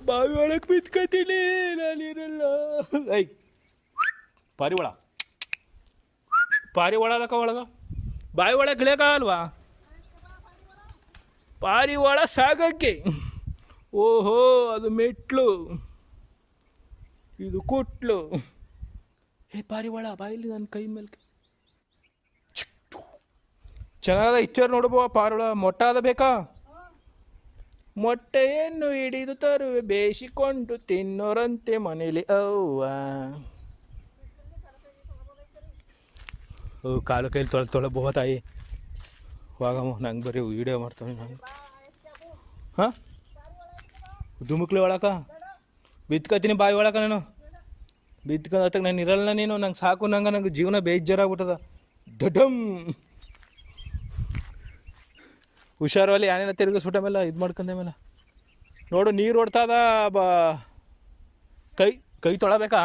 ಬಾವಿ ಒಳಗೆ ಬಿತ್ಕತೀನಿ ನಾನಿರಲ್ಲ. ಐ ಪಾರಿವಾಳ ಅದಕ್ಕ ಒಳಗ ಬಾವಿ ಒಳಗೆ ಗಿಳಿಯಕಾಗಲ್ವಾ? ಪಾರಿವಾಳ ಸಾಗಕ್ಕೆ. ಓಹೋ, ಅದು ಮೆಟ್ಲು, ಇದು ಕುಟ್ಲು. ಪಾರಿವಾಳ ಬಾಯಿಲಿ ನನ್ನ ಕೈ ಮೇಲೆ ಚೆನ್ನಾದ ಇಚ್ಚರ್ ನೋಡ್ಬೋ. ಪಾರಿವಾಳ ಮೊಟ್ಟಾದ ಬೇಕಾ? ಮೊಟ್ಟೆಯನ್ನು ಹಿಡಿದು ತರುವೆ ಬೇಯಿಸಿಕೊಂಡು ತಿನ್ನೋರಂತೆ ಮನೇಲಿ ಅವ್ವ. ಕಾಲು ಕೈಲಿ ತೊಳಬೋ ತಾಯಿ. ಹೋಗಮ್ಮ, ನಂಗೆ ಬರೀ ವೀಡಿಯೋ ಮಾಡ್ತಾವೆ ನಾನು. ಹಾಂ, ದುಮುಕ್ಲಿ ಒಳಕ ಬಿತ್ಕತೀನಿ ಬಾವಿ ಒಳಕ. ನಾನು ಬಿತ್ಕೊಂಡತ್ತಾಗ ನಾನು ಇರಲ್ಲ. ನೀನು ನಂಗೆ ಸಾಕು, ನಂಗೆ ಜೀವನ ಬೇಜಾರಾಗ್ಬಿಟ್ಟದ. ದೊಡ್ಡಮ್ ಹುಷಾರಲ್ಲಿ ಏನೇನ ತಿರುಗಿಸ್ಬಿಟ್ಟ ಮೇಲೆ ಇದು ಮಾಡ್ಕೊಂಡೆ ಮೇಲೆ ನೋಡು, ನೀರು ಓಡ್ತದ. ಕೈ ತೊಳಬೇಕಾ?